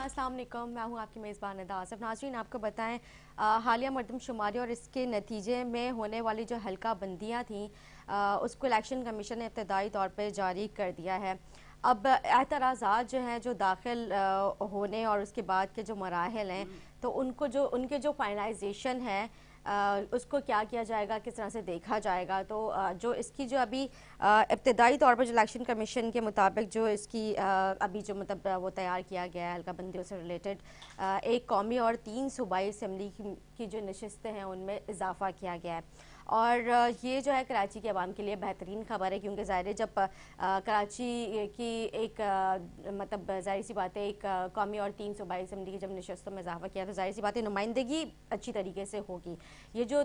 अस्सलाम वालेकुम, मैं हूं आपकी मेज़बान निदा आसिफ। नाज़रीन, आपको बताएं हालिया मरदमशुमारी और इसके नतीजे में होने वाली जो हल्का बंदियाँ थीं उसको इलेक्शन कमीशन ने इब्तदाई तौर पर जारी कर दिया है। अब एतराज़ात जो हैं जो दाखिल होने और उसके बाद के जो मराहल हैं तो उनके जो फाइनलाइजेशन है उसको क्या किया जाएगा, किस तरह से देखा जाएगा। तो जो इसकी जो अभी इब्तदाई तौर पर जो इलेक्शन कमीशन के मुताबिक जो इसकी अभी जो मतलब वो तैयार किया गया है हल्का बंदियों से रिलेटेड, एक कौमी और 3 सूबाई असम्बली की जो नशस्तें हैं उनमें इजाफा किया गया है। और ये जो है कराची के अवाम के लिए बेहतरीन खबर है, क्योंकि ज़ाहिर है जब कराची की एक मतलब ज़ाहिर सी बात है एक कौमी और 3 सूबाई असम्बली की जब नशस्तों में इजाफा किया तो ज़ाहिर सी बात है नुमाइंदगी अच्छी तरीके से होगी। ये जो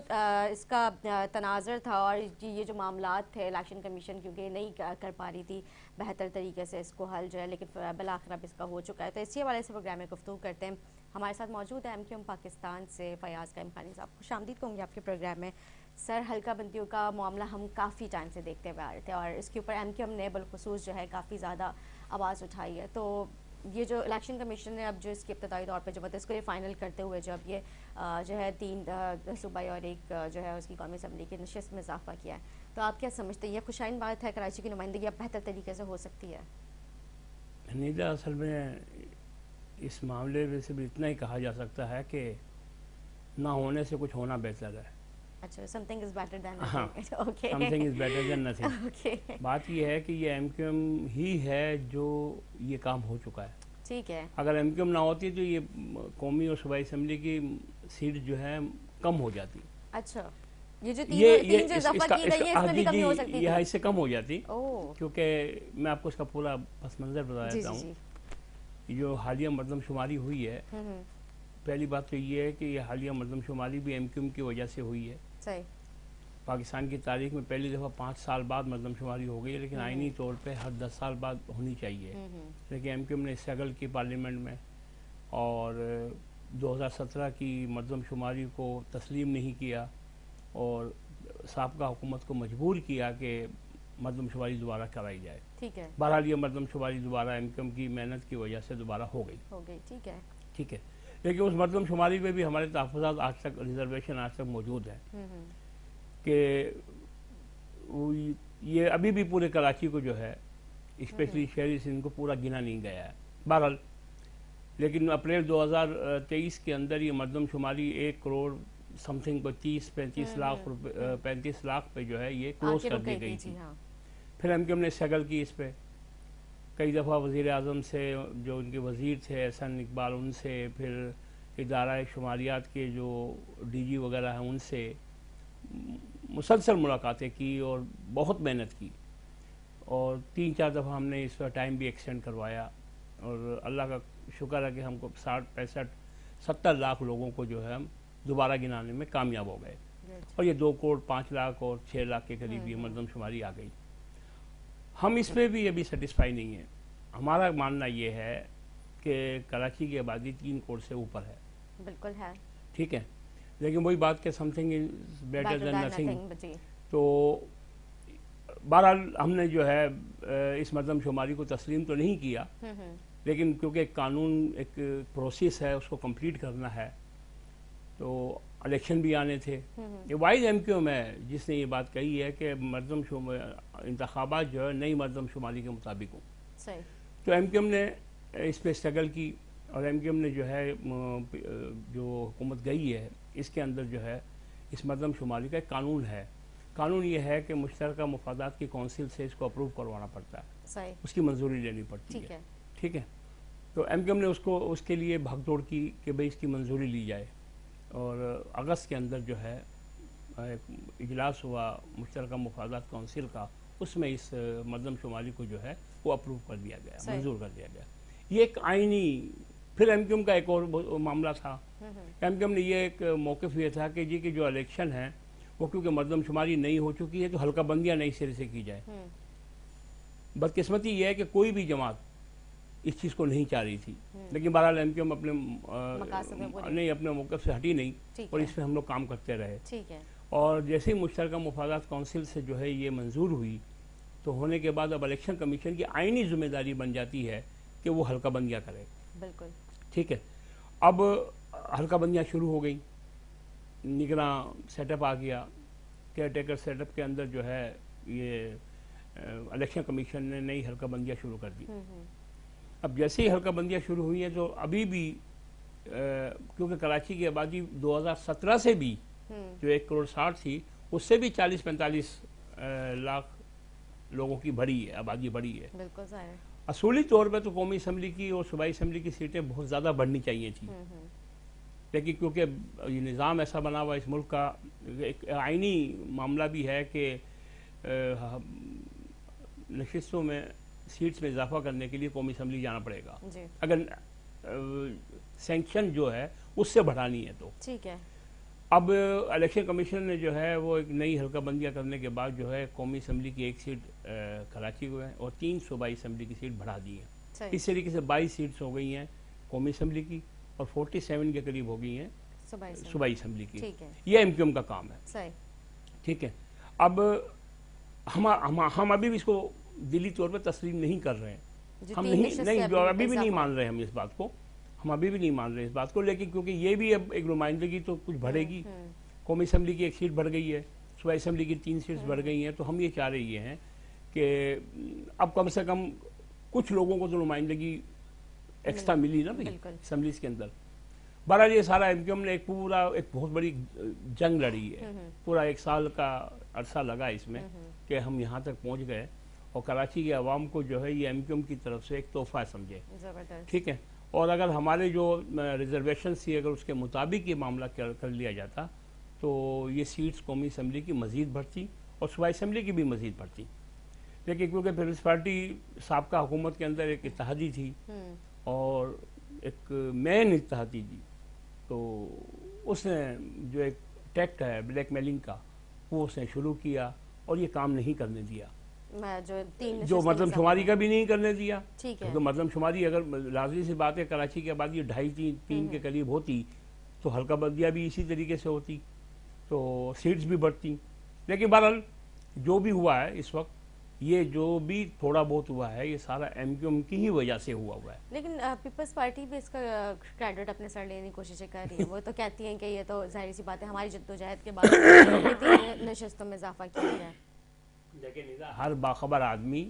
इसका तनाज़र था और ये जो मामलात थे इलेक्शन कमीशन क्योंकि नहीं कर पा रही थी बेहतर तरीके से इसको हल जो है, लेकिन बिलाखिर अब इसका हो चुका है। तो इसी हवाले से प्रोग्राम में गुफ्तगू करते हैं। हमारे साथ मौजूद है MQM पाकिस्तान से फयाज़ कायम खानी साहब। खुशामदीद कहूँगी आपके प्रोग्राम में। सर, हल्का बंदियों का मामला हम काफ़ी टाइम से देखते हुए आ रहे थे और इसके ऊपर MQM ने बिलखुसूस जो है काफ़ी ज़्यादा आवाज़ उठाई है। तो ये जो इलेक्शन कमीशन ने अब जो इसकी इब्तदाई तौर पर जो मतलब इसको फाइनल करते हुए जो अब ये जो है 3 सूबाई और एक जो है उसकी कौमी असम्बली की नशस्त में इजाफा किया है, तो आप क्या समझते हैं ये खुशाइन बात है, कराची की नुमाइंदगी अब बेहतर तरीके से हो सकती है? नीदा, असल में इस मामले में सिर्फ इतना ही कहा जा सकता है कि ना होने से कुछ होना बेहतर है। अच्छा, समथिंग इज बेटर देन हाँ, nothing. Okay, something is better than nothing. Okay, बात यह है कि ये MQM ही है जो ये काम हो चुका है। ठीक है। अगर MQM ना होती तो ये कौमी और सूबाई असम्बली की सीट जो है कम हो जाती। अच्छा, ये जो ये तीन जो इजाफा की गई है इसमें भी कमी हो सकती यह थी? इससे कम हो जाती, ओह, क्योंकि मैं आपको इसका पूरा पस मंज़र बता जी देता जी हूँ। जी। जो हालिया मरदमशुमारी हुई है, पहली बात तो ये है कि ये हालिया मरदमशुमारी भी MQM की वजह से हुई है। सही। पाकिस्तान की तारीख में पहली दफ़ा 5 साल बाद मरदमशुमारी हो गई है, लेकिन आइनी तौर पे हर 10 साल बाद होनी चाहिए। लेकिन MQM ने स्ट्रगल की पार्लियामेंट में और 2017 की मरदमशुमारी को तस्लीम नहीं किया और साबका हुकूमत को मजबूर किया कि मरदमशुमारी दोबारा कराई जाए। ठीक है, बहरहाल ये मरदमशुमारी दोबारा MQM की मेहनत की वजह से दोबारा हो गई। ठीक है। ठीक है, लेकिन उस मरदमशुमारी में भी हमारे तहफ़्फ़ुज़ात आज तक, रिजर्वेशन आज तक मौजूद है कि ये अभी भी पूरे कराची को जो है स्पेशली शहरी सिंध को पूरा गिना नहीं गया है। बहरहाल लेकिन अप्रैल 2023 के अंदर ये मरदमशुमारी 1 करोड़ समथिंग को 30-35 लाख रुपए 35 लाख पे जो है ये क्लोज कर दी गई थी। हाँ। फिर MQM ने स्ट्रगल की इस पर कई दफ़ा वज़ीर आज़म से, जो उनके वज़ीर थे एहसन इकबाल, उनसे, फिर इदारा शुमारियात के जो DG वगैरह हैं उनसे मुसलसल मुलाकातें की और बहुत मेहनत की और 3-4 दफ़ा हमने इस पर टाइम भी एक्सटेंड करवाया और अल्लाह का शुक्र है कि हमको 60-65-70 लाख लोगों को जो है हम दोबारा गिनाने में कामयाब हो गए और ये 2 करोड़ 5 लाख और 6 लाख के करीब ये मरदमशुमारी आ गई। हम इस पर भी अभी सेटिस्फाई नहीं है। हमारा मानना ये है कि कराची की आबादी 3 करोड़ से ऊपर है। बिल्कुल है। ठीक है, लेकिन वही बात कि something is better than nothing. तो बहरहाल हमने जो है इस मरदमशुमारी को तस्लीम तो नहीं किया, लेकिन क्योंकि कानून एक प्रोसेस है उसको कंप्लीट करना है, तो इलेक्शन भी आने थे। ये वाइज MQM है जिसने ये बात कही है कि इंतखाबात जो है नई मरदमशुमारी के मुताबिक हो। तो MQM ने इस पर स्ट्रगल की और MQM ने जो है जो हुकूमत गई है इसके अंदर जो है इस मरदमशुमारी का एक कानून है। कानून ये है कि मुश्तरका मुफादात की कौंसिल से इसको अप्रूव करवाना पड़ता है, उसकी मंजूरी लेनी पड़ती है। ठीक है, तो MQM ने उसके लिए भागदौड़ की कि भाई इसकी मंजूरी ली जाए और अगस्त के अंदर जो है इजलास हुआ मुश्तरका मुफादात कौंसिल का, उसमें इस मरदमशुमारी को जो है वो अप्रूव कर दिया गया, मंजूर कर दिया गया। ये एक आइनी, फिर MQM का एक और मामला था। MQM ने ये एक मौक़िफ़ ये था कि जी की जो इलेक्शन है वो क्योंकि मरदमशुमारी नहीं हो चुकी है तो हल्का बंदियाँ नई सिरे से की जाए। बदकिस्मती ये है कि कोई भी जमात इस चीज़ को नहीं चाह रही थी, लेकिन बहरहाल MQM अपने मौक़िफ़ से हटी नहीं और इस पर हम लोग काम करते रहे। ठीक है, और जैसे ही मुश्तरका मुफादात कौंसिल से जो है ये मंजूर हुई तो होने के बाद अब इलेक्शन कमीशन की आइनी जिम्मेदारी बन जाती है कि वो हल्का बंदियाँ करे। बिल्कुल। ठीक है। अब हल्का बंदियाँ शुरू हो गई, निगरान सेटअप आ गया, केयर टेकर सेटअप के अंदर जो है ये इलेक्शन कमीशन ने नई हल्का बंदियाँ शुरू कर दी। अब जैसे ही हल्का बंदियाँ शुरू हुई हैं तो अभी भी क्योंकि कराची की आबादी 2017 से भी जो 1.60 करोड़ थी, उससे भी 40-45 लाख लोगों की बढ़ी है, आबादी बढ़ी है। बिल्कुल सही। असूली तौर पर तो कौमी असम्बली की और सूबाई असम्बली की सीटें बहुत ज़्यादा बढ़नी चाहिए थी, लेकिन क्योंकि ये निज़ाम ऐसा बना हुआ इस मुल्क का, एक आइनी मामला भी है कि नशिस्तों में सीट्स में इजाफा करने के लिए कौमी असम्बली जाना पड़ेगा अगर सैंक्शन जो है उससे बढ़ानी है तो। ठीक है। अब इलेक्शन कमीशन ने जो है वो एक नई हल्का बंदियाँ करने के बाद जो है कौमी असम्बली की एक सीट कराची को है और 3 सूबाई असम्बली की सीट बढ़ा दी है। इस तरीके से 22 सीट्स हो गई हैं कौमी असम्बली की और 47 के करीब हो गई हैं सूबाई असम्बली की। ये एमक्यूएम का काम है। ठीक है। अब हम अभी भी इसको दिली तौर पर तस्लीम नहीं कर रहे हैं, हम नहीं अभी भी नहीं मान रहे हम इस बात को, हम अभी भी नहीं मान रहे इस बात को, लेकिन क्योंकि ये भी अब एक नुमाइंदगी तो कुछ बढ़ेगी। कौमी असम्बली की 1 सीट बढ़ गई है, सूबाई असम्बली की 3 सीट्स बढ़ गई हैं, तो हम ये चाह रहे हैं कि अब कम से कम कुछ लोगों को तो नुमाइंदगी एक्स्ट्रा मिली ना भाई असम्बलीज के अंदर। बहरहाल ये सारा एमक्यूएम ने एक बहुत बड़ी जंग लड़ी है, पूरा 1 साल का अरसा लगा इसमें कि हम यहाँ तक पहुँच गए और कराची के अवाम को जो है ये एमक्यूएम की तरफ से एक तोहफा समझे। ठीक है। और अगर हमारे जो रिजर्वेशन थी अगर उसके मुताबिक ये मामला कर लिया जाता तो ये सीट्स कौमी असम्बली की मज़ीद बढ़ती और सूबाई असम्बली की भी मज़ीद बढ़ती, लेकिन क्योंकि पीपल्स पार्टी साबका हुकूमत के अंदर एक इत्तेहादी थी और एक मेन इत्तेहादी थी, तो उसने जो एक टैक्ट है ब्लैकमेलिंग का वो उसने शुरू किया और ये काम नहीं करने दिया, जो मरदमशुमारी का भी नहीं करने दिया। क्योंकि मरदमशुमारी अगर लाजमी सी बात है कराची की आबादी 2.5-3 के करीब होती तो हल्का बंदियाँ भी इसी तरीके से होती तो सीट्स भी बढ़ती। लेकिन बहरहाल जो भी हुआ है इस वक्त, ये जो भी थोड़ा बहुत हुआ है ये सारा एमक्यूएम की ही वजह से हुआ है। लेकिन पीपल्स पार्टी भी इसका क्रेडिट अपने सर लेने की कोशिश कर रही है। वो तो कहती हैं कि ये तो जाहिर सी बात है हमारी जद्दोजहद के बाद 3 नशिस्तों में इजाफा किया गया। लेकिन हर बाखबर आदमी,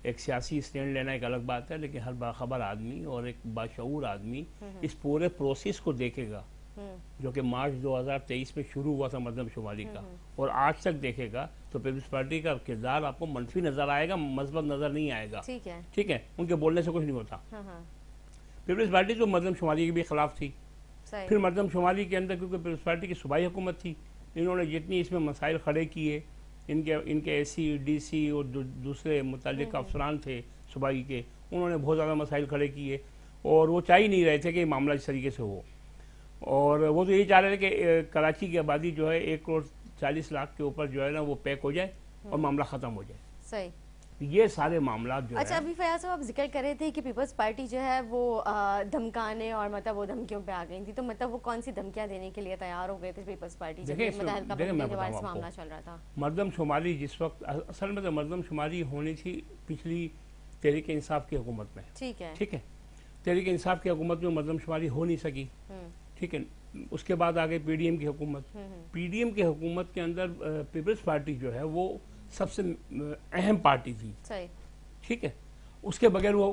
एक सियासी स्टैंड लेना एक अलग बात है, लेकिन हर बाखबर आदमी और एक बाशऊर आदमी इस पूरे प्रोसेस को देखेगा जो कि मार्च 2023 में शुरू हुआ था मरदमशुमारी का और आज तक देखेगा तो पीपल्स पार्टी का किरदार आपको मनफी नजर आएगा, मस्बत नजर नहीं आएगा। ठीक है। उनके बोलने से कुछ नहीं होता। पीपल्स पार्टी तो मरदमशुमारी के भी खिलाफ थी, फिर मरदमशुमारी के अंदर क्योंकि पीपल्स पार्टी की सूबाई हुकूमत थी, इन्होंने जितनी इसमें मसाइल खड़े किए, इनके एसी डीसी और दूसरे मुतल्लिक अफसरान थे सूबाई के, उन्होंने बहुत ज़्यादा मसाइल खड़े किए और वो चाह ही नहीं रहे थे कि मामला इस तरीके से हो। और वो तो यही चाह रहे थे कि कराची की आबादी जो है 1.40 करोड़ के ऊपर जो है ना वो पैक हो जाए और मामला ख़त्म हो जाए। सही। ये सारे मामला जो अच्छा, अभी फयाज साहब आप जिक्र कर रहे थे कि पीपल्स पार्टी जो है वो धमकाने और मतलब वो धमकियों पे आ गई थी, तो मतलब वो कौन सी धमकियां देने के लिए तैयार हो गए थे पीपल्स पार्टी जब मामला चल रहा था? मरदमशुमारी जिस वक्त असल में तो मरदमशुमारी होनी थी पिछली तहरीक इंसाफ की हुकूमत में। ठीक है। ठीक है। तहरीक इंसाफ की हुकूमत में मरदमशुमारी हो नहीं सकी। ठीक है। उसके बाद आ गई पीडीएम की हुकूमत। पीडीएम की हुकूमत के अंदर पीपल्स पार्टी जो है वो सबसे अहम पार्टी थी। सही। ठीक है। उसके बगैर वो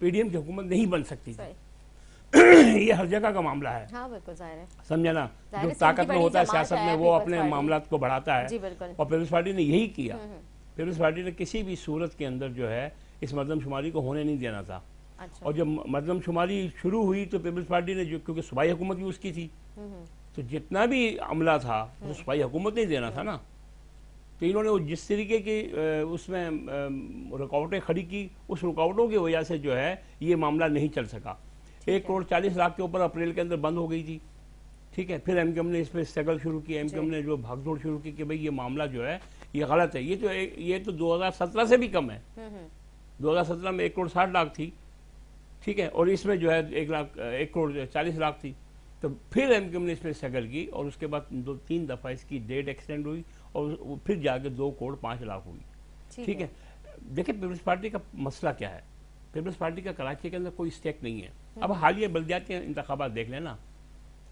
पीडीएम की हुकूमत नहीं बन सकती थी। ये हर जगह का मामला है। हाँ, बिल्कुल जाहिर है। समझे ना, जो ताकत में होता है सियासत में वो अपने मामलात को बढ़ाता है और पीपल्स पार्टी ने यही किया। पीपल्स पार्टी ने किसी भी सूरत के अंदर जो है इस मरदमशुमारी को होने नहीं देना था। अच्छा। और जब मरदमशुमारी शुरू हुई तो पीपल्स पार्टी ने, जो क्योंकि सूबाई हुकूमत भी उसकी थी, तो जितना भी अमला था वो सूबाई हुकूमत ने देना था ना, तो इन्होंने वो जिस तरीके की उसमें रुकावटें खड़ी की, उस रुकावटों की वजह से जो है ये मामला नहीं चल सका। 1.40 करोड़ के ऊपर अप्रैल के अंदर बंद हो गई थी। ठीक है। फिर एमक्यूएम ने इस पर स्ट्रगल शुरू की, एमक्यूएम ने जो भागदौड़ शुरू की कि भाई ये मामला जो है ये गलत है। ये तो 2017 से भी कम है। 2017 में 1.60 करोड़ थी। ठीक है। और इसमें जो है 1.40 करोड़ थी। तो फिर एमक्यूएम ने इसमें स्ट्रगल की और उसके बाद 2-3 दफ़ा इसकी डेट एक्सटेंड हुई और फिर जाके 2.05 करोड़ हुई। ठीक है। देखिए पीपल्स पार्टी का मसला क्या है, पीपल्स पार्टी का कराची के अंदर कोई स्टेक नहीं है। अब हालिया बल्दियाती इंतखाबात देख लेना,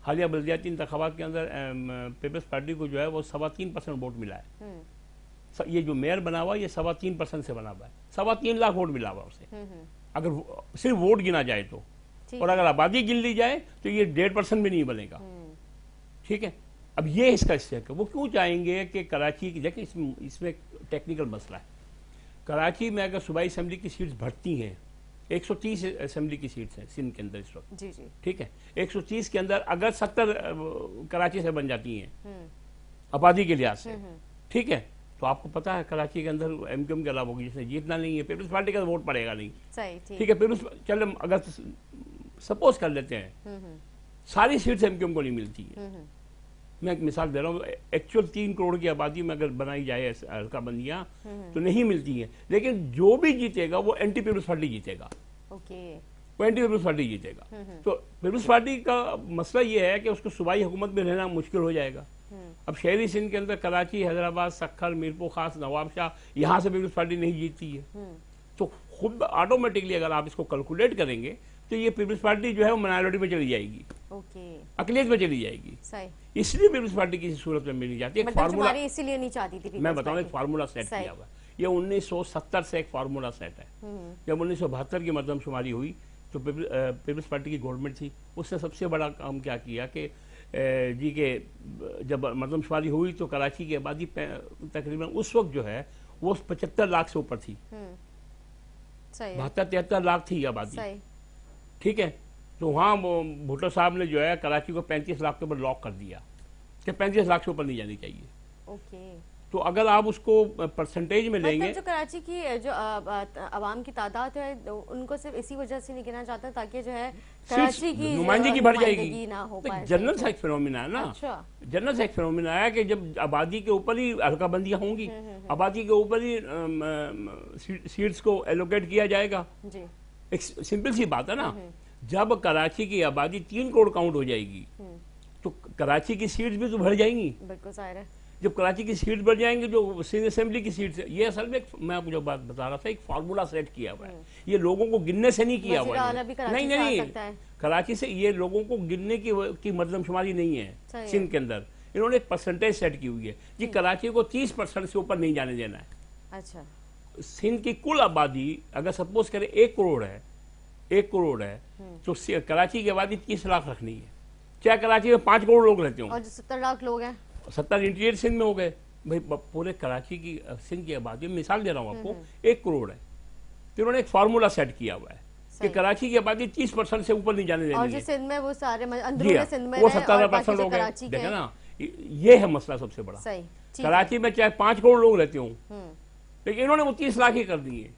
हालिया बल्दियाती इंतखाबात के अंदर पीपल्स पार्टी को जो है वो 3.25% वोट मिला है। ये जो मेयर बना हुआ ये 3.25% से बना हुआ है, 3.25 लाख वोट मिला हुआ उसे, अगर सिर्फ वोट गिना जाए तो। और अगर आबादी गिन ली जाए तो ये 1.5% भी नहीं बनेगा। ठीक है, अब ये इसका स्टेक है। वो क्यों चाहेंगे कि कराची की, देखिए इसमें टेक्निकल मसला है। कराची में अगर सूबाई असेंबली की सीट्स बढ़ती हैं, 130 असेंबली की सीट्स हैं सिंध के अंदर इस वक्त, जी जी, ठीक है, 130 के अंदर अगर 70 कराची से बन जाती हैं आबादी के लिहाज से, ठीक है, तो आपको पता है कराची के अंदर एमक्यूएम के अलावा जिसने जीतना नहीं है, पीपल्स पार्टी का वोट पड़ेगा नहीं। सही, ठीक है, पीपल्स, चलो अगर सपोज कर लेते हैं सारी सीट्स एमक्यूएम को नहीं मिलती है, मैं एक मिसाल दे रहा हूँ, एक्चुअल 3 करोड़ की आबादी में अगर बनाई जाए हल्का बंदियां तो नहीं मिलती है, लेकिन जो भी जीतेगा वो एंटी पीपल्स पार्टी जीतेगा। ओके, वो एंटी पीपल्स पार्टी जीतेगा। तो पीपल्स पार्टी का मसला ये है कि उसको सूबाई हुकूमत में रहना मुश्किल हो जाएगा। अब शहरी सिंध के अंदर कराची, हैदराबाद, सक्खर, मीरपुर खास, नवाबशाह, यहाँ से पीपल्स पार्टी नहीं जीतती है, तो खुद ऑटोमेटिकली अगर आप इसको कैलकुलेट करेंगे तो ये पीपल्स पार्टी जो है वो माइनॉरिटी में चली जाएगी, अकलियत में चली जाएगी। इसलिए पीपल्स पार्टी किसी सूरत में मिली जाती है। एक फार्मूला इसीलिए नहीं चाहती थी, मैं बताऊं, एक फार्मूला सेट किया हुआ है। ये 1970 से एक फार्मूला सेट है। जब 1972 की मरदमशुमारी हुई तो पीपल्स पार्टी की गवर्नमेंट थी, उसने सबसे बड़ा काम क्या किया कि जी के जब मरदमशुमारी हुई तो कराची की आबादी तकरीबन उस वक्त जो है वो 75 लाख से ऊपर थी, 72-73 लाख थी आबादी। ठीक है, तो वहाँ भुट्टो साहब ने जो है कराची को 35 लाख के ऊपर लॉक कर दिया कि 35 लाख से ऊपर नहीं जानी चाहिए। ओके, तो अगर आप उसको परसेंटेज में लेंगे, जो कराची की जो आवाम की तादाद है उनको सिर्फ इसी वजह से नहीं गिना चाहता ताकि जो है कराची की नुमाइंदगी बढ़ जाएगी ना हो पाए। जनरल से एक फिनोमिना है ना। अच्छा, जनरल से एक फिनोमिना है कि जब आबादी के ऊपर ही हल्का बंदियां होंगी, आबादी के ऊपर ही सीट्स को एलोकेट किया जाएगा। जी, एक सिंपल सी बात है ना। जब कराची की आबादी 3 करोड़ काउंट हो जाएगी तो कराची की सीट्स भी तो बढ़ जाएंगी। बिल्कुल जाहिर है, जब कराची की सीट बढ़ जाएंगे जो सिंध असेंबली की सीट, ये असल में मैं आपको जो बात बता रहा था एक फार्मूला सेट किया हुआ है। ये लोगों को गिनने से नहीं किया हुआ है, नहीं, कराची से ये लोगों को गिनने की मरदमशुमारी नहीं है सिंध के अंदर। इन्होंने एक परसेंटेज सेट की हुई है कि कराची को 30% से ऊपर नहीं जाने देना है। अच्छा, सिंध की कुल आबादी अगर सपोज करें 1 करोड़ है, 1 करोड़ है तो कराची की आबादी 30 लाख रखनी है, चाहे कराची में 5 करोड़ लोग रहते हो और जो 70 लाख लोग हैं, 70 इंटीरियर सिंध में हो गए भाई, पूरे कराची की सिंध की आबादी, मिसाल दे रहा हूँ आपको, 1 करोड़ है। तो इन्होंने एक फार्मूला सेट किया हुआ है कि कराची की आबादी 30% से ऊपर नहीं जाने देनी है। और जो सिंध में वो सारे अंदरूनी सिंध में वो 70% हो गए। देखा ना, ये है मसला सबसे बड़ा। कराची में चाहे 5 करोड़ लोग रहते हों, लेकिन इन्होंने वो 30 लाख ही कर दिए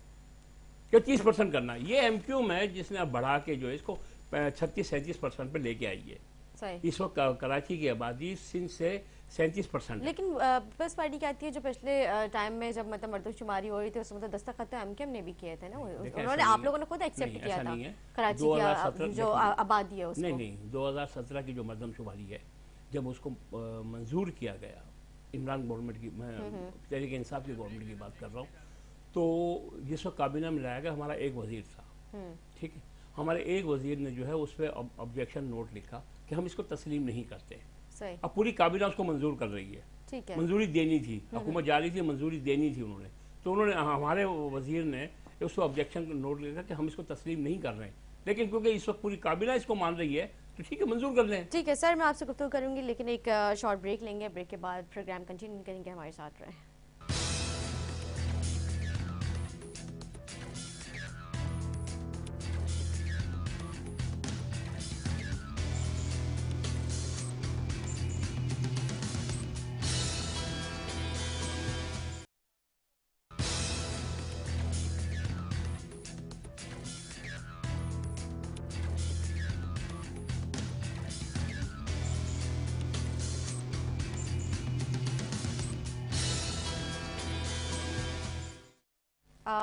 कि 30% करना। ये एमक्यूएम है जिसने अब बढ़ा के जो है इसको 36-37% पे लेके आई है। इस वक्त कराची की आबादी सिंध से 37%। लेकिन पीपल्स पार्टी कहती है जो पिछले टाइम में जब मतलब मरदमशुमारी हो रही थी उसमें मतलब दस्तखत एमक्यूएम ने भी किए थे ना, उन्होंने, आप लोगों ने खुद एक्सेप्ट किया था कराची की जो आबादी है उसको। नहीं, 2017 की जो मरदमशुमारी है जब उसको मंजूर किया गया, इमरान गवर्नमेंट की, मैं तहरीक इंसाफ की गवर्नमेंट की बात कर रहा हूँ, तो जिस वक्त काबीना में लाया गया हमारा एक वजीर था, ठीक है, हमारे एक वजीर ने जो है उस पर ऑब्जेक्शन नोट लिखा कि हम इसको तस्लीम नहीं करते। अब पूरी काबीना उसको मंजूर कर रही है, ठीक है, मंजूरी देनी थी, हुकूमत जारी थी, मंजूरी देनी थी उन्होंने, तो उन्होंने, हमारे वजीर ने उसको ऑब्जेक्शन नोट लिखा कि हम इसको तस्लीम नहीं कर रहे हैं, लेकिन क्योंकि इस वक्त पूरी काबीना इसको मान रही है तो ठीक है, मंजूर कर लें। ठीक है सर, मैं आपसे गुफ्तगू करूंगी लेकिन एक शॉर्ट ब्रेक लेंगे, ब्रेक के बाद प्रोग्राम कंटिन्यू करेंगे, हमारे साथ रहें।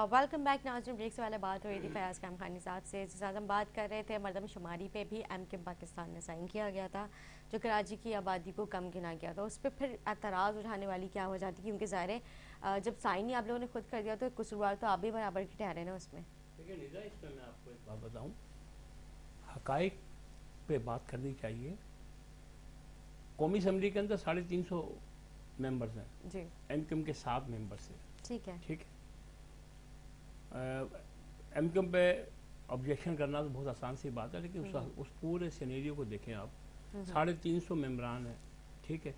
वेलकम बैक नाज़रीन। ब्रेक से वाले बात हो रही थी फयाज़ काम खानी साहब से, जिस साथ हम बात कर रहे थे मरदमशुमारी पे भी एमक्यूएम पाकिस्तान ने साइन किया गया था, जो कराची की आबादी को कम गिना गया था, उस पर फिर एतराज़ उठाने वाली क्या हो जाती, क्योंकि ज़ाहिर है जब साइन ही आप लोगों ने खुद कर दिया तो कसूरवार तो आप भी बराबर की ठहरे ना उसमें। देखिए निज़ा, इसमें मैं आपको एक बात बताऊँ, हकाइक पे बात करनी चाहिए। कौमी असम्बली के अंदर 350 मेंबर्स हैं जी, एमक्यूएम के 7 मेंबर्स हैं। ठीक है। ठीक है, एमक्यूएम पे ऑब्जेक्शन करना तो बहुत आसान सी बात है, लेकिन उस पूरे सिनेरियो को देखें आप। 350 मेंबरान हैं, ठीक है,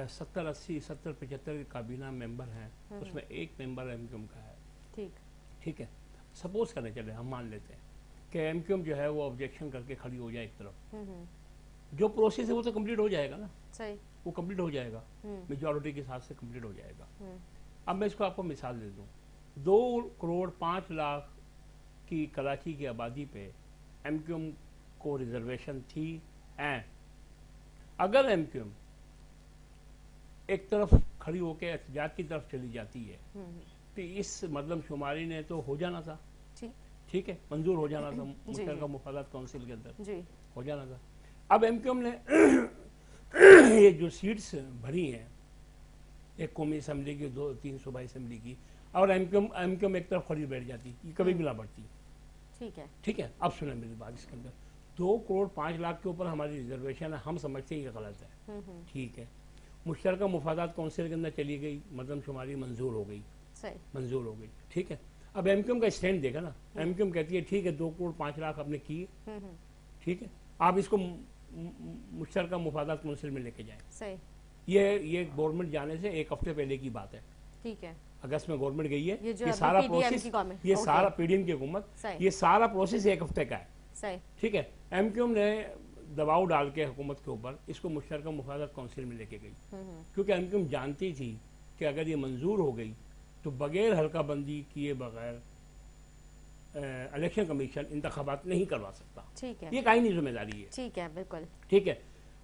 70, 80, 70, 75 काबीना मेंबर हैं, उसमें एक मेंबर एमक्यूएम का है। ठीक, ठीक है, सपोज करने चले, हम मान लेते हैं कि एमक्यूएम जो है वो ऑब्जेक्शन करके खड़ी हो जाए एक तरफ, जो प्रोसेस है वो तो कंप्लीट हो जाएगा ना, सही, वो कंप्लीट हो जाएगा, मेजॉरिटी के साथ से कंप्लीट हो जाएगा। अब मैं इसको आपको मिसाल दे दूं, 2 करोड़ 5 लाख की कराची की आबादी पे एमक्यूएम को रिजर्वेशन थी। एंड अगर एमक्यूएम एक तरफ खड़ी होकर एहतजाज की तरफ चली जाती है तो इस मरदम शुमारी ने तो हो जाना था, ठीक है, मंजूर हो जाना था मुश्तरका मुफादात काउंसिल के अंदर जी, हो जाना था। अब एमक्यूएम ने ये जो सीट्स भरी हैं, एक कौमी असम्बली की, 2-3 सूबाई असम्बली की, और एमक्यूएम एक तरफ खड़ी बैठ जाती, ये कभी भी ना बढ़ती। ठीक है, ठीक है, अब सुने मेरी बात, इसके अंदर 2 करोड़ 5 लाख के ऊपर हमारी रिजर्वेशन है, हम समझते हैं ये गलत है, ठीक है, मुश्तरका मुफादात काउंसिल के अंदर चली गई, मरदम शुमारी मंजूर हो गई, सही, मंजूर हो गई, ठीक है। अब एमक्यूएम का स्टैंड देखा ना, एमक्यूएम कहती है ठीक है 2 करोड़ 5 लाख आपने किए, ठीक है, आप इसको मुश्तरका मुफादात काउंसिल में लेके जाएं। सही, ये गवर्नमेंट जाने से 1 हफ्ते पहले की बात है, ठीक है, अगस्त में गवर्नमेंट गई है, ये सारा प्रोसेस, ये सारा पीडीएम की हुकूमत, ये सारा प्रोसेस 1 हफ्ते का है, सही, ठीक है। एमक्यूएम ने दबाव डाल के हुकूमत के ऊपर इसको मुश्तरका मुफादात काउंसिल में लेके गई, क्योंकि एमक्यूएम जानती थी कि अगर ये मंजूर हो गई तो बगैर हल्का बंदी किए बगैर इलेक्शन कमीशन इंतखाबात नहीं करवा सकता, ठीक है, ये कानूनी जिम्मेदारी है, ठीक है, बिल्कुल, ठीक है।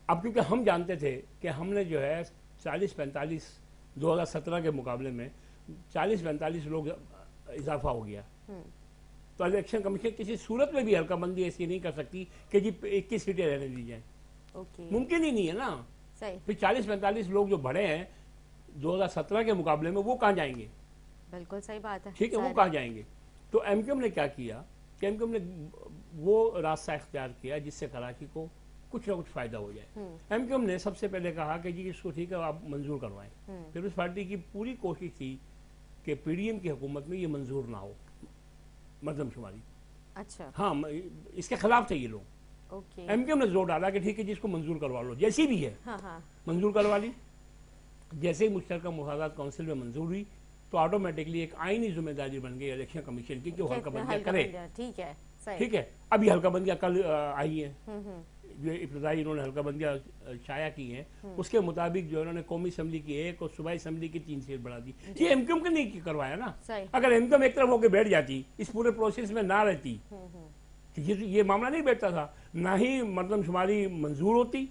अब क्योंकि हम जानते थे कि हमने जो है 40-45 2017 के मुकाबले में 40-45 लोग इजाफा हो गया, तो इलेक्शन कमीशन किसी सूरत में भी हल्का बंदी ऐसी नहीं कर सकती कि जी 21 सीटें रहने दी जाए, मुमकिन ही नहीं है ना। सही, फिर 40-45 लोग जो बढ़े हैं 2017 के मुकाबले में, वो कहाँ जाएंगे? बिल्कुल सही बात है, ठीक है, वो कहाँ जाएंगे? तो एमक्यूएम ने क्या किया कि एमक्यूएम ने वो रास्ता इख्तियार किया जिससे कराची को कुछ ना कुछ फायदा हो जाए। एमक्यूएम ने सबसे पहले कहा कि जी इसको ठीक है आप मंजूर करवाएं। फिर उस पार्टी की पूरी कोशिश थी कि पीडीएम की हुकूमत में ये मंजूर ना हो, मरदम शुमारी, अच्छा, हाँ, इसके खिलाफ थे ये लोग। एमक्यूएम ने जोर डाला कि ठीक है जिसको मंजूर करवा लो, जैसी भी है, मंजूर करवा ली। जैसे ही मुश्तरका मुफादात काउंसिल में मंजूर हुई तो ऑटोमेटिकली एक आईनी जिम्मेदारी बन गई इलेक्शन कमीशन की कि वो हल्का बंदियां करे, ठीक है, ठीक है। अब ये हल्का बंदियां कल आई है, जो इब्तदाई इन्होंने हल्का बंदियां शाया की हैं, उसके मुताबिक जो इन्होंने कौमी असम्बली की 1 और सूबाई असम्बली की 3 सीट बढ़ा दी। ये एमक्यूएम के नहीं करवाया ना, अगर एमक्यूएम एक तरफ होकर बैठ जाती, इस पूरे प्रोसेस में ना रहती, तो ये मामला नहीं बैठता था, ना ही मरदम शुमारी मंजूर होती,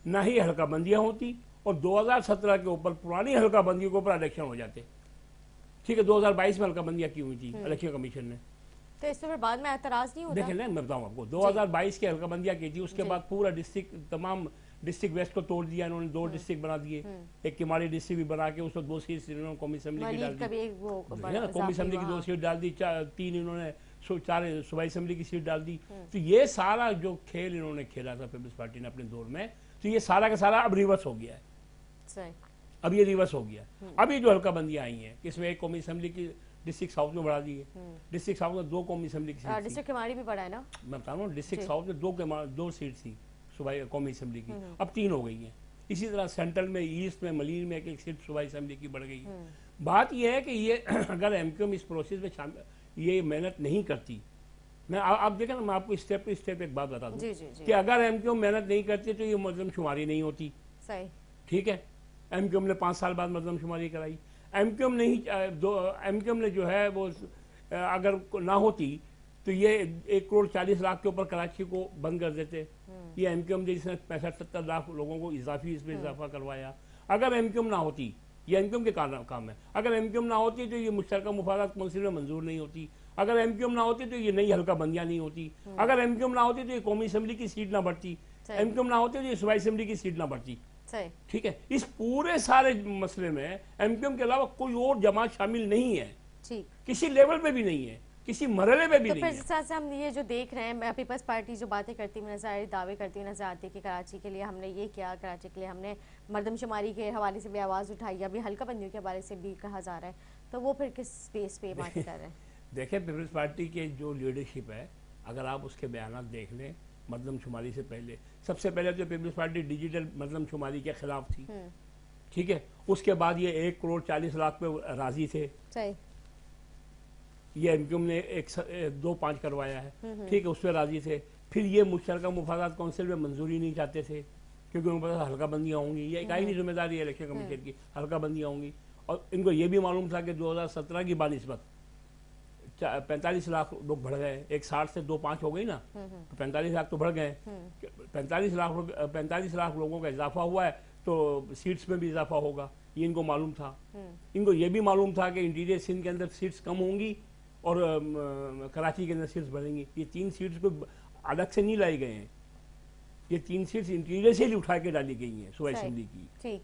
ना ही हल्का बंदियां होती, और 2017 के ऊपर पुरानी हल्का बंदियों के ऊपर इलेक्शन हो जाते, ठीक है। 2022 में हल्का बंदियां की हुई थी इलेक्शन कमीशन ने, तो इस पर बाद में एतराज नहीं होता? देखें ना, मैं बताऊं आपको, 2022 की हल्का बंदियां की थी, उसके बाद पूरा डिस्ट्रिक्ट, तमाम डिस्ट्रिक्ट वेस्ट को तोड़ दिया इन्होंने, 2 डिस्ट्रिक्ट बना दिए, एक किमाड़ी डिस्ट्रिक्ट भी बना के उसको 2 सीट इन्होंने कौमी असम्बली की डाल दी, कौमी असम्बली की 2 सीट डाल दी, 3 इन्होंने 4 सूबाई असम्बली की सीट डाल दी। तो ये सारा जो खेल इन्होंने खेला था पीपल्स पार्टी ने अपने दौर में, तो ये सारा का सारा अब रिवर्स हो गया है, अब ये रिवर्स हो गया। अब ये जो हल्का बंदियां आई हैं, इसमें एक कौमी असम्बली की डिस्ट्रिक्ट साउथ में बढ़ा दी है, डिस्ट्रिक्ट साउथ में 2 कौमी असम्बली की सीट, डिस्ट्रिक्ट किमाड़ी भी बढ़ा है ना, मैं बता रहा हूँ, डिस्ट्रिक्ट साउथ में 2 सीट थी सूबाई कौमी असम्बली की, अब 3 हो गई हैं। इसी तरह सेंट्रल में, ईस्ट में, मलीर में एक सीट सूबाई असम्बली की बढ़ गई है। बात यह है कि ये अगर एमक्यूएम इस प्रोसेस में शामिल ये मेहनत नहीं करती, मैं आप देखें ना, मैं आपको स्टेप टू स्टेप एक बात बता दूं कि अगर एमक्यूएम मेहनत नहीं करती तो ये मरदम शुमारी नहीं होती, सही, ठीक है। एमक्यूएम ने 5 साल बाद मरदम शुमारी कराई, एमक्यूएम ने जो है वो अगर ना होती तो ये 1 करोड़ 40 लाख के ऊपर कराची को बंद कर देते। ये एमक्यूएम जिसने 65-70 लाख लोगों को इजाफी इसमें इजाफा करवाया, अगर एमक्यूएम ना होती, ये एमक्यूएम के काम है, अगर एमक्यूएम ना होती तो ये मुश्तरका मुफादात काउंसिल में मंजूर नहीं होती, अगर एमक्यूएम ना होती तो ये नई हल्का बंदियां नहीं होती, अगर एमक्यूएम ना होती तो ये कौमी असम्बली की सीट ना बढ़ती, एमक्यूएम ना होती तो ये सूबाई असम्बली की सीट ना बढ़ती, ठीक है। इस पूरे सारे मसले में एमक्यूएम के अलावा कोई और जमात शामिल नहीं है, किसी लेवल पे भी नहीं है। किसी मरहले पे भी तो नहीं फिर है। जिस तरह से हम ये जो देख रहे हैं, पीपल्स पार्टी जो बातें करती हुई नजर आ रही, दावे करती हुई नजर आती है कि कराची के लिए हमने ये किया, कराची के लिए हमने मरदमशुमारी के हवाले से भी आवाज़ उठाई, अभी हल्का बंदियों के हवाले से भी कहा जा रहा है, तो वो फिर किस बेस पे बातें कर रहे हैं? देखिए, पीपल्स पार्टी के जो लीडरशिप है, अगर आप उसके बयान देख लें मरदमशुमारी से पहले, सबसे पहले तो पीपल्स पार्टी डिजिटल मरदमशुमारी के खिलाफ थी, ठीक है। उसके बाद ये 1,40,00,000 पे राजी थे, सही, ये एमक्यूएम ने 2.5 करवाया है, ठीक है, उस पर राजी थे। फिर ये मुश्तरका मुफादात काउंसिल में मंजूरी नहीं चाहते थे, क्योंकि उनके पास हल्का बंदियाँ होंगी, ये एक आईनी जिम्मेदारी है इलेक्शन कमीशन की, हल्का बंदियाँ होंगी। और इनको ये भी मालूम था कि 2017 की बानिस्बत 45 लाख लोग बढ़ गए, एक 60 से 2.5 हो गई ना, तो 45 लाख तो बढ़ गए। 45 लाख लोगों का इजाफा हुआ है, तो सीट्स में भी इजाफा होगा, ये इनको मालूम था। इनको ये भी मालूम था कि इंटीरियर सिंध के अंदर सीट्स कम होंगी और कराची के अंदर सीट्स बढ़ेंगी। ये 3 सीट्स को अलग से नहीं लाई गए हैं, ये 3 सीट्स इंटीरियर से ही उठा के डाली गई हैं सूबा असेंबली की,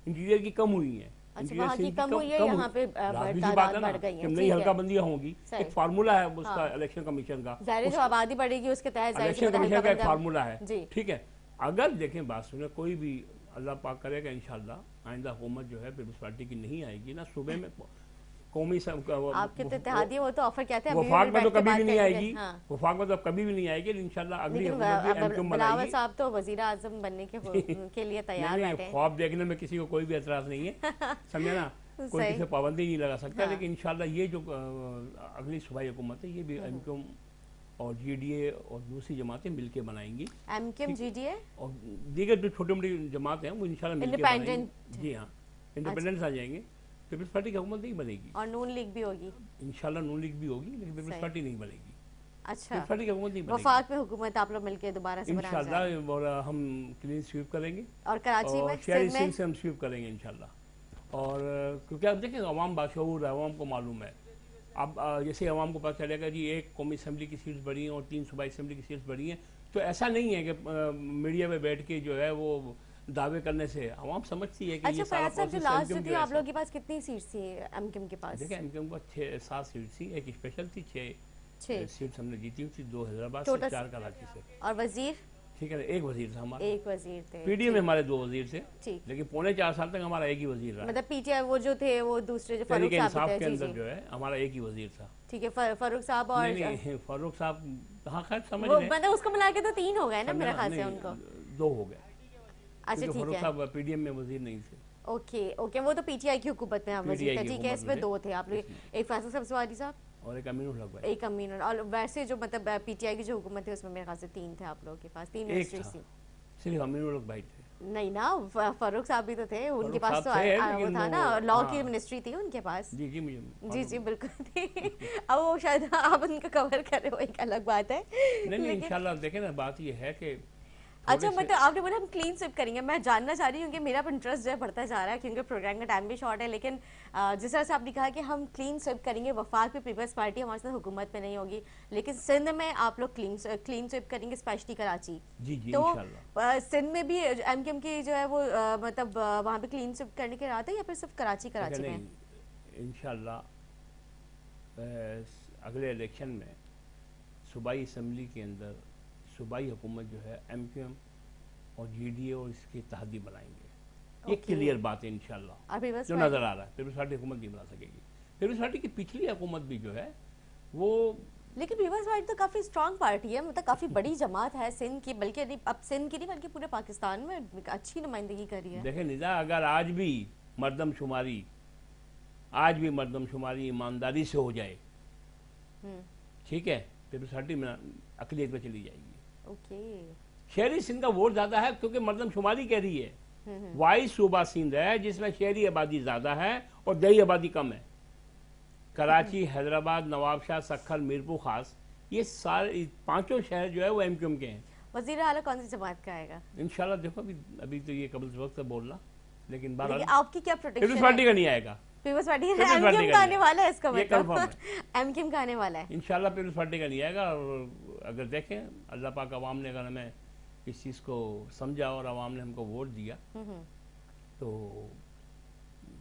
इंटीरियर की कम हुई हैं। अच्छा, वहाँ की कम हुई है, यहाँ पे तादाद बढ़ गई है, नई हल्का बंदियाँ होंगी, एक फार्मूला है उसका इलेक्शन कमीशन का, जो आबादी बढ़ेगी उसके तहत इलेक्शन कमीशन का एक फार्मूला है, ठीक है। अगर देखें, बात सुने, कोई भी अल्लाह पाक करेगा इंशाल्लाह आइंदा हुकूमत जो है पीपल्स पार्टी की नहीं आएगी ना, सूबे में कौमी आपके तो इत्तेहादी वो तो ऑफर कहते हैं वफाक में तो कभी भी नहीं आएगी, वफाक में तो कभी भी नहीं आएगी, इंशाल्लाह अगली बिलावल साहब तो वजीर आजम बनने के लिए तैयार बैठे हैं। ख्वाब देखने में किसी को कोई भी एतराज नहीं है, समझे ना, कोई किसी पाबंदी नहीं लगा सकता। लेकिन इंशाल्लाह ये जो अगली सूबाई हुकूमत है, ये भी एमक्यूएम और जीडीए और दूसरी जमातें मिलकर बनाएंगी। एमक्यूएम, जीडीए और दीगर जो छोटी मोटी जमातें हैं वो इंशाल्लाह मिलकर बनाएंगी। जी हाँ, इंडिपेंडेंस आ जाएंगे, पीपल्स पार्टी की हुकूमत नहीं बनेगी। और नून लीग भी होगी इंशाल्लाह, नून लीग भी होगी, लेकिन पीपल्स पार्टी नहीं बनेगी। अच्छा, पीपल्स पार्टी की हुकूमत नहीं बनेगी, वफाक में हुकूमत आप लोग मिलकर दोबारा से इंशाल्लाह। और हम क्लीन स्वीप करेंगे, और कराची में शहरी सिंध से हम स्वीप करेंगे इंशाल्लाह। और क्योंकि आप देखें, अवाम बाशऊर है, अवाम को मालूम है। अब जैसे अवाम को पता चलेगा जी 1 कौमी असम्बली की सीट्स बढ़ी हैं और 3 सूबाई असम्बली की सीट्स बढ़ी हैं, तो ऐसा नहीं है कि मीडिया में बैठ के जो है वो दावे करने से अवाम समझती है कि अच्छा, ये सारा प्रोसेस लास्ट जो थी आप लोगों के पास कितनी सीट्स थी एमक्यूएम के पास? देखिए, एमक्यूएम को 6-7 सीट थी, एक स्पेशल थी, 6 सीट्स हमने जीती हुई थी, 2 हैदराबाद से, 4 कराची से। और वजीर? ठीक है, एक वजीर था हमारा, एक वजीर थे। पीडीएम में हमारे 2 वजीर थे, लेकिन 4.25 साल तक हमारा एक ही वजीर रहा। मतलब पीटीआई वो जो थे वो दूसरे जो फारूक साहब के अंदर जो है हमारा एक ही वजीर था। ठीक है, फारूक साहब और नहीं, फारूक साहब, हाँ खैर समझ रहे, मतलब उसको मिला के तो 3 हो गए ना मेरे ख्याल से, उनको 2 हो गए। अच्छा, ठीक है, साहब पीडीएम में वजीर नहीं थे। ओके, वो तो पीटीआई की हुकूमत में वजीर थे, ठीक है, इसमें 2 थे आप लोग, एक फैसल सब्जवारी साहब और एक अमीनुल हक भाई, एक अमीनुल। और वैसे जो मतलब पीटीआई की जो हुकूमत है उसमें मेरे ख्याल से 3 थे आप लोगों के पास, 3 मिनिस्ट्रीज थी। सिर्फ अमीनुल हक भाई थे? नहीं ना, फारूक साहब भी तो थे, उनके पास तो वो था ना, लॉ की मिनिस्ट्री थी उनके पास। जी बिल्कुल थी। अब वो शायद आप उनको कवर कर रहे हो, एक अलग बात है। नहीं, इंशाल्लाह देखें ना, बात ये है कि अच्छा, मतलब आपने बोला हम क्लीन स्वीप करेंगे, मैं जानना चाह रही हूँ कि मेरा इंटरेस्ट जो है बढ़ता जा रहा है, क्योंकि प्रोग्राम का टाइम भी शॉर्ट है। लेकिन जिस तरह से आपने कहा कि हम क्लीन स्वीप करेंगे, वफाक में पीपल्स पार्टी हमारे साथ हुकूमत में नहीं होगी, लेकिन सिंध में आप लोग क्लीन स्वीप करेंगे, स्पेशली कराची। जी, तो सिंध में भी एमक्यूएम की जो है वो मतलब वहाँ पे क्लीन स्वीप करने के रात है, या फिर सिर्फ कराची में? इंशाल्लाह अगले इलेक्शन में सूबाई असम्बली के अंदर सूबाई हुकूमत जो है एमक्यूएम और जीडीए और इसके इत्तेहादी बनाएंगे। ये क्लियर बात है इंशाल्लाह, जो नजर आ रहा है। पीपल्स पार्टी हुकूमत नहीं बना सकेगी। पीपल्स पार्टी की पिछली हुकूमत भी जो है वो, लेकिन पीपल्स पार्टी तो काफी स्ट्रांग पार्टी है, मतलब काफी बड़ी जमात है सिंध की, बल्कि अब सिंध की नहीं बल्कि पूरे पाकिस्तान में अच्छी नुमाइंदगी कर रही है। देखें निजा, अगर आज भी मरदमशुमारी ईमानदारी से हो जाए, ठीक है, पीपल्स पार्टी में अकलियत में चली जाएगी। शहरी सिंध का वोट ज्यादा है क्योंकि मरदमशुमारी कह रही है। वाइस सूबा सिंध है जिसमें शहरी आबादी ज्यादा है और दही आबादी कम है। कराची, हैदराबाद, नवाबशाह, सखर, मीरपुर खास, ये सारे 5 शहर जो है वो एमक्यूएम के हैं। वजीर आला कौन सी जमात का आएगा? इंशाल्लाह देखो, अभी तो ये कबल वक्त बोलना, लेकिन आपकी क्या प्रोटेक्शन? पीपल्स पार्टी का नहीं आएगा, पीपल्स पार्टी एमक्यूएम का आने वाला है, इसका मतलब एमक्यूएम का आने वाला है इंशाल्लाह। पीपल्स पार्टी का नहीं आएगा। और अगर देखें, अल्लाह पाक अवाम ने अगर हमें इस चीज़ को समझा और अवाम ने हमको वोट दिया, तो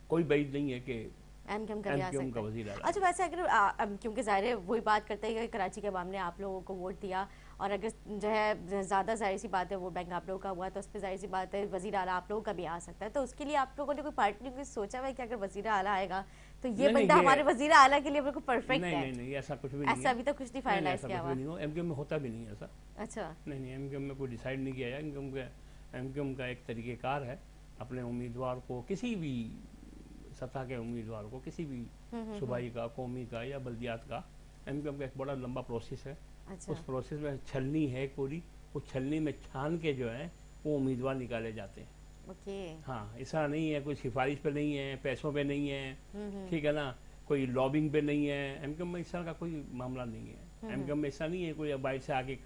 कोई बैद नहीं है कि एमक्यूएम का भी आ एमक्यूएम सकता का है। वजीर आला। अच्छा, वैसे अगर क्योंकि ज़ाहिर है वही बात करते हैं कि कराची के अवाम ने आप लोगों को वोट दिया, और अगर जो है ज़्यादा जाहिर सी बात है वोट बैंक आप लोगों का हुआ, तो उस पर जाहिर सी बात है वज़ीर आला आप लोगों का भी आ सकता है। तो उसके लिए आप लोगों ने कोई पार्टी ने कुछ सोचा हुआ है कि अगर वज़ीर आला आएगा तो ये नहीं बंदा नहीं, हमारे वज़ीर आला के लिए बिल्कुल परफेक्ट नहीं है? नहीं नहीं, ऐसा कुछ भी नहीं ऐसा है। अभी तक कुछ नहीं नहीं, फाइनलाइज ऐसा किया कुछ हुआ? भी नहीं हो, एमक्यूएम में होता भी नहीं है ऐसा। अच्छा। नहीं एमक्यूएम में कोई डिसाइड नहीं किया जाए। एमक्यूएम का एक तरीक़ेकार है अपने उम्मीदवार को, किसी भी सतह के उम्मीदवार को, किसी भी सूबाई का, कौमी का या बल्दियात का, एमक्यूएम का एक बड़ा लंबा प्रोसेस है। अच्छा। उस प्रोसेस में छलनी है पूरी, उस छलनी में छान के जो है वो उम्मीदवार निकाले जाते हैं। ओके। हाँ, ऐसा नहीं है कोई सिफारिश पे नहीं है, पैसों पे नहीं है, ठीक है ना, कोई लॉबिंग पे नहीं है। एमक्यूएम में इस तरह का कोई मामला नहीं है। एमक्यूएम में ऐसा नहीं है कोई बाहर से आके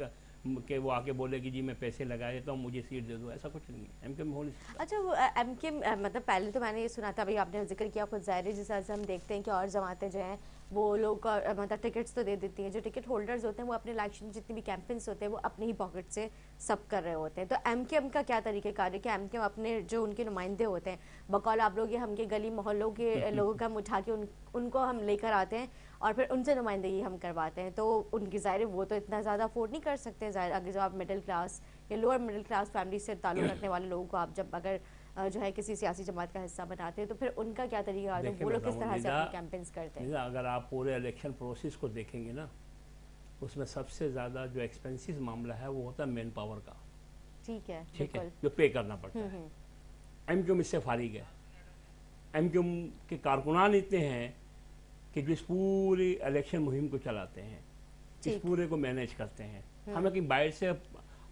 कि वो आके बोले कि जी मैं पैसे लगा देता हूँ मुझे सीट दे दो, ऐसा कुछ नहीं है। एमक्यूएम हो नहीं सकता। अच्छा, वो एमक्यूएम मतलब पहले तो मैंने ये सुना था, अभी आपने जिक्र किया खुद, ज़ाहिर है जिस तरह से हम देखते हैं कि और जमातें जो हैं वो लोग मतलब टिकट्स तो दे देती हैं, जो टिकट होल्डर्स होते हैं वो अपने इलेक्शन जितने भी कैंपेन्स होते हैं वो अपने ही पॉकेट से सब कर रहे होते हैं। तो एमक्यूएम का क्या तरीक़ेकार है कि एमक्यूएम अपने जो उनके नुमाइंदे होते हैं, बकौल आप लोग ये हम के गली मोहल्लों के लोगों का हम उठा के उनको हम लेकर आते हैं और फिर उनसे नुमाइंदगी हम करवाते हैं, तो उनकी ज़ाहिर वो तो इतना ज़्यादा अफोर्ड नहीं कर सकते। ज़ाहिर अगर जब आप मिडिल क्लास या लोअर मिडिल क्लास फैमिली से ताल्लुक़ रखने वाले लोगों को आप जब अगर जो है किसी सियासी जमात का हिस्सा बनाते हैं तो फिर उनका क्या तरीका है, वो लोग किस तरह से अपनी कैंपेन्स करते हैं? अगर आप पूरे इलेक्शन प्रोसेस को देखेंगे ना, उसमें सबसे ज़्यादा जो एक्सपेंसिव मामला है वो होता है मैन पावर का। ठीक है, जो पे करना पड़ता है। एमक्यूएम इससे फारिग है। एमक्यूएम के कारकुनान इतने हैं कि जो इस पूरी इलेक्शन मुहिम को चलाते हैं, इस पूरे को मैनेज करते हैं, हमें कहीं बाहर से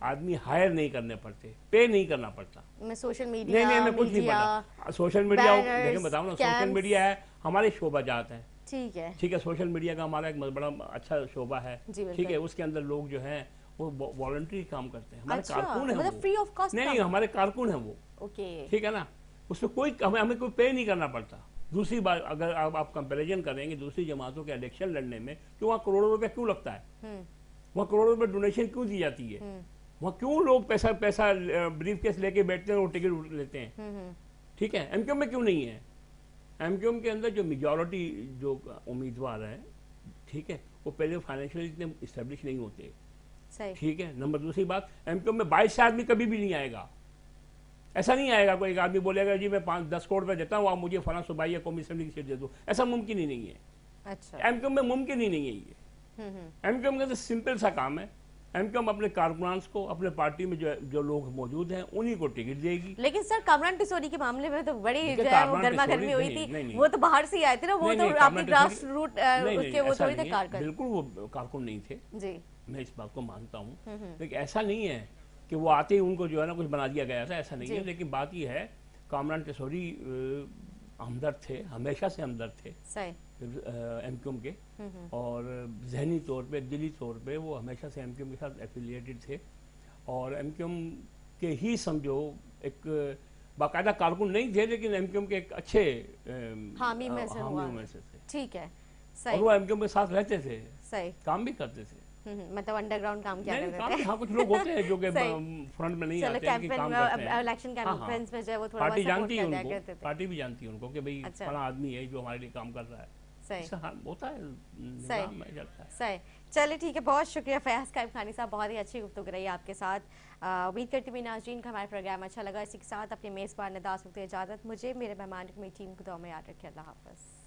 आदमी हायर नहीं करने पड़ते, पे नहीं करना पड़ता। मैं सोशल मीडिया, नहीं मैं कुछ नहीं पता। सोशल मीडिया देखिए बताऊँ ना, सोशल मीडिया है हमारे शोबा जात हैं। ठीक है, ठीक है, सोशल मीडिया का हमारा एक बड़ा अच्छा शोबा है। ठीक है, उसके अंदर लोग जो हैं वो वॉलंटरी काम करते हैं, हमारे कारकुन है, मतलब फ्री ऑफ कॉस्ट? नहीं हमारे कारकुन है वो। ओके, ठीक है ना, उसमें कोई हमें कोई पे नहीं करना पड़ता। दूसरी बात, अगर आप कंपैरिजन करेंगे दूसरी जमातों के इलेक्शन लड़ने में, तो वहाँ करोड़ों रुपए क्यों लगता है, वहाँ करोड़ों रुपए डोनेशन क्यों दी जाती है, वहाँ क्यों लोग पैसा ब्रीफ केस लेके बैठते हैं और टिकट लेते हैं। ठीक है, एमक्यूएम में क्यों नहीं है? एमक्यूएम के अंदर जो मेजॉरिटी जो उम्मीदवार हैं, ठीक है, वो पहले फाइनेंशियली इतने इस्टेब्लिश नहीं होते। ठीक है, नंबर दूसरी बात, एमक्यूएम में 22 से आदमी कभी भी नहीं आएगा। ऐसा नहीं आएगा कोई एक आदमी बोलेगा जी मैं 5-10 करोड़ रुपए देता हूँ, आप मुझे फलां सूबाई या कौमी असेंबली की सीट दे दो, ऐसा मुमकिन ही नहीं है। अच्छा, एमक्यूएम में मुमकिन ही नहीं है ये। एमक्यूएम का तो सिंपल सा काम है, एमक्यूएम अपने कारकुनान्स को, अपने पार्टी में जो लोग मौजूद हैं उन्हीं को टिकट देगी। लेकिन सर कामरान टिसोरी के मामले में तो बड़ी जो है वो गर्मा गर्मी हुई थी, वो तो बाहर से ही आए थे ना, वो तो आपके ग्रास रूट उसके वो थोड़ी थे कारकुन। बिल्कुल वो कारकुन नहीं थे जी, मैं इस बात को मानता हूँ, लेकिन ऐसा नहीं है कि वो आते ही उनको जो है ना कुछ बना दिया गया था, ऐसा नहीं है। लेकिन बात ये है, कामरान टिसोरी हमदर्द थे, हमेशा से हमदर्द थे एमक्यूएम के, और जहनी तौर पे, दिली तौर पे वो हमेशा से एमक्यूएम के साथ एफिलिएटेड थे, और एमक्यूएम के ही समझो एक बाकायदा कारकुन नहीं थे, लेकिन एमक्यूएम के एक अच्छे हामी में से थे। ठीक है, सही। और वो एमक्यूएम के साथ रहते थे, सही, काम भी करते थे, मतलब अंडरग्राउंड काम किया करते थे। हाँ, कुछ लोग होते हैं जो कि फ्रंट में नहीं आते हैं, कि काम करते हैं। इलेक्शन कैंपेन्स में जो वो थोड़ा पार्टी जानती है उनको, पार्टी भी जानती है उनको कि भाई फला आदमी है जो हमारे लिए काम कर रहा है। सही होता है, निज़ाम में चलता है। सही, चलिए ठीक है, बहुत शुक्रिया फयाज कायम खानी साहब, बहुत ही अच्छी गुफ्तगू रही आपके साथ। उम्मीद करती हूँ नाज़रीन का हमारा प्रोग्राम अच्छा लगा। इसी के साथ अपने मेज़बान निदा वक्त इजाज़त, मुझे मेरे मेहमान की टीम को दुआ में याद रखें। अल्लाह हाफ़िज़।